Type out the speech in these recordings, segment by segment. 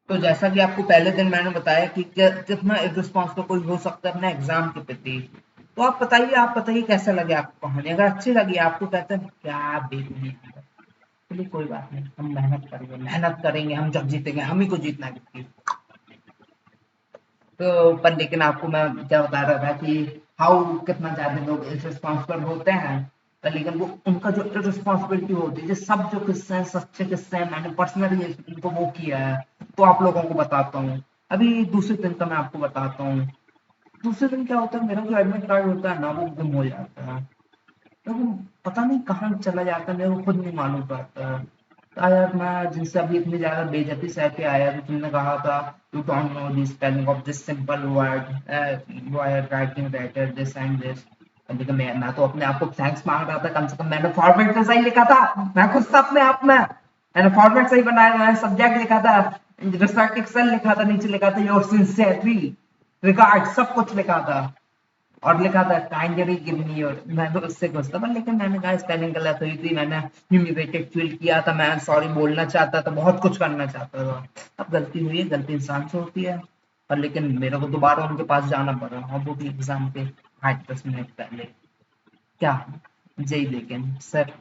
तो जैसा कि आपको पहले दिन मैंने बताया कि कितना इर्रिस्पॉन्सिबल कोई हो सकता है अपने एग्जाम के प्रति। तो आप बताइए कैसा लगे आपको कहानी। अगर अच्छी लगी आपको कहते हैं क्या बेचनी है, चलिए कोई बात नहीं, हम मेहनत करेंगे, हम जब जीतेंगे हम ही को जीतना है। तो पर लेकिन आपको मैं क्या बता रहा था कि हाउ कितना ज्यादा लोग इर्रिस्पॉन्सिबल होते हैं। पर लेकिन वो उनका जो इर्रिस्पॉन्सिबिलिटी होती है, जो सब जो किस्से हैं सच्चे किस्से हैं, मैंने पर्सनली इनको वो किया है, तो आप लोगों को बताता हूँ। अभी दूसरे दिन का मैं आपको बताता हूँ। दूसरे दिन क्या होता है, मेरा जो एडमिट कार्ड होता है ना वो गुम हो जाता है। तो वो पता नहीं कहाँ चला जाता है, मेरे को खुद नहीं मालूम पड़ता। यार मैं जिनसे अभी इतनी ज्यादा बेइज्जती सह के आया, तो तुमने कहा था you don't know the spelling of this simple word, you are writing writer this and this. लेकिन मैं तो अपने आप को थैंक्स मांग रहा था, कम से कम मैंने फॉर्मेट तो सही लिखा था। मैं खुद था अपने आप में, मैंने फॉर्मेट सही बनाया, मैंने सब्जेक्ट लिखा था, रिसर्च एक्सेल लिखा था, नीचे लिखा था योर सिंसियरली रिगार्ड, सब कुछ लिखा था। और लिखा था काइंडली गिव मी योर, मैं तो उससे खुश था। पर लेकिन मैंने कहा स्पेलिंग गलत हुई थी, मैंने ह्यूमिलेटेड फील किया था, मैं सॉरी बोलना चाहता था, बहुत कुछ करना चाहता था। अब गलती हुई है, गलती इंसान से होती है। पर लेकिन मेरे को दोबारा उनके पास जाना पड़ा, और वो भी एग्जाम के 8-10 मिनट पहले। क्या जी, लेकिन सर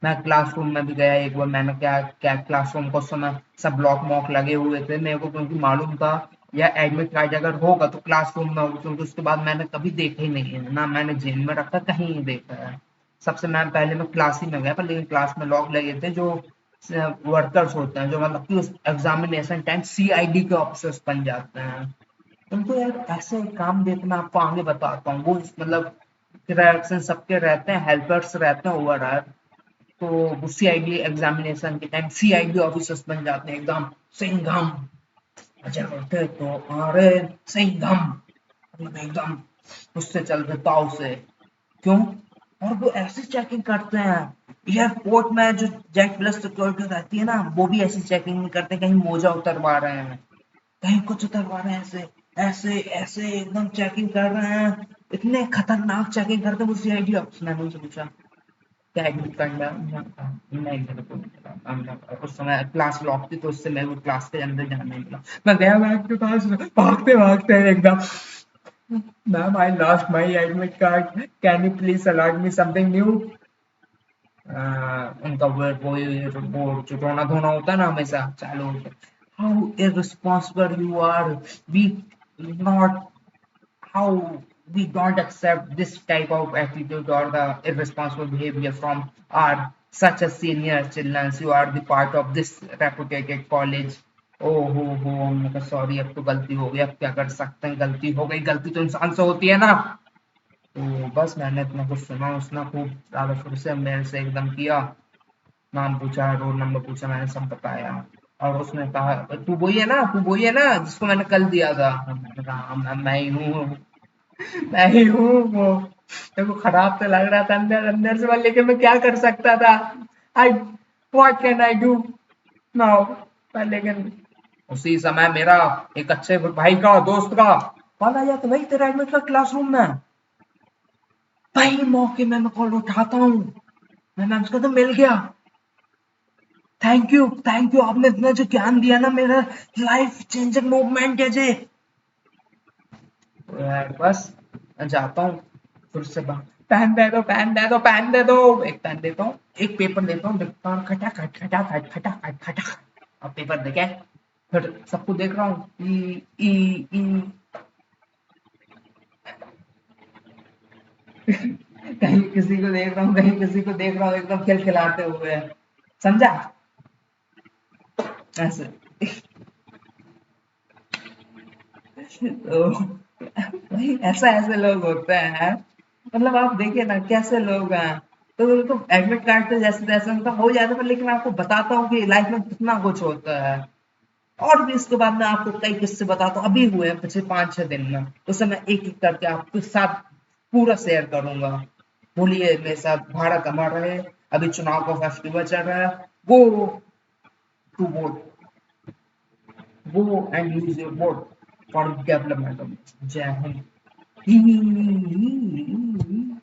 मैं क्लासरूम में भी गया एक बार, मैंने क्या क्या क्लासरूम को समय सब ब्लॉक मॉक लगे हुए थे मेरे को, क्योंकि मालूम था या एडमिट कार्ड अगर होगा तो क्लासरूम में होगा, क्योंकि उसके बाद मैंने कभी देखा ही नहीं है ना, मैंने जेल में रखा कहीं नहीं देखा है। सबसे मैं पहले मैं क्लास ही में गया, पर लेकिन क्लास में लॉक लगे थे जो वर्कर्स होते हैं, जो मतलब कि उस एग्जामिनेशन टाइम सीआईडी के ऑफिसर्स बन जाते हैं। उनको यार ऐसे काम देखना, आपको आगे बताता हूँ, वो मतलब इंटरेक्शन सबके रहते हैं, हेल्पर्स रहते हैं ओवरऑल। तो वो सीआईडी एग्जामिनेशन के टाइम सीआईडी ऑफिसर्स बन जाते हैं एकदम सिंघम, अच्छा होते तो अरे सिंघम, मतलब एकदम उससे चलते ताव से। क्यों? और वो ऐसी चेकिंग करते हैं, एयरपोर्ट में जो जेट प्लस सिक्योरिटी रहती है ना, वो भी ऐसी चेकिंग नहीं करते कहीं मोजा उतरवा रहे हैं, कहीं कुछ उतरवा रहे हैं, ऐसे ऐसे ऐसे एकदम चेकिंग कर रहे हैं। इतने खतरनाक चेकिंग करते हैं वो सीआईडी ऑफिस। मैंने उनसे पूछा क्या एडमिट कार्ड में, नहीं मेरे को नहीं मिला, उस समय क्लास लॉक थी, तो उससे मेरे को क्लास के अंदर जाने नहीं मिला। मैं गया मैम के पास भागते भागते एकदम, ma'am I lost my admit card, can you please allot me something new. उनका वो जो रोना धोना होता है ना हमेशा चालू होता है। How irresponsible you are, we not, how we don't accept this type of attitude or the irresponsible behavior from our such a senior children. You are the part of this reputed college. हो हमने कहा sorry, अब तो गलती हो गई, अब क्या कर सकते हैं, गलती हो गई, गलती तो इंसान से होती है ना। तो बस मैंने इतना कुछ सुना, उसने खूब ज्यादा फिर से मेरे से एकदम किया, नाम पूछा, रोल नंबर पूछा, मैंने सब बताया। और उसने कहा तू वही है ना जिसको मैंने कल दिया था। मैंने कहा हाँ मैं ही हूँ, मैं ही हूँ वो। मेरे को खराब तो लग रहा था अंदर अंदर से, लेकिन मैं क्या कर सकता था। I what can I do now. पर लेकिन उसी समय मेरा एक अच्छे भाई का दोस्त का कॉल आ जाता, भाई तेरा एडमिट कार्ड क्लासरूम में है। वही मौके में मैं कॉल उठाता हूँ, मैं मैम को तो मिल गया, थैंक यू आपने इतना जो ज्ञान दिया ना, मेरा लाइफ चेंजिंग मूवमेंट है जी। तो यार बस मैं जाता हूँ फिर से पेन दे दो, पेन दे दो, पेन दे दो। एक पेन देता हूँ, एक पेपर देता हूँ, लिखता हूँ खटाखट खटाखट खटाखट खटाखट। अब पेपर देखे, फिर सबको देख रहा हूँ, ई ई ई, कहीं किसी को देख रहा हूँ, कहीं किसी को देख रहा हूँ, एकदम खिलखिलाते हुए, समझा ऐसे। तो वही ऐसा ऐसे लोग होते हैं, मतलब आप देखिए ना कैसे लोग हैं। तो एडमिट कार्ड तो जैसे तैसे उनका हो जाता है, पर लेकिन आपको बताता हूँ कि लाइफ में कितना कुछ होता है। और भी इसके बाद मैं आपको कई किस्से बताता हूँ, अभी हुए हैं पिछले 5-6 दिन में, उसे मैं एक एक करके आपके साथ पूरा शेयर करूंगा। बोलिए मेरे साथ, भारत हमारा है, अभी चुनाव का फेस्टिवल चल रहा है, go to vote, go and use your vote for development of जय हिंद।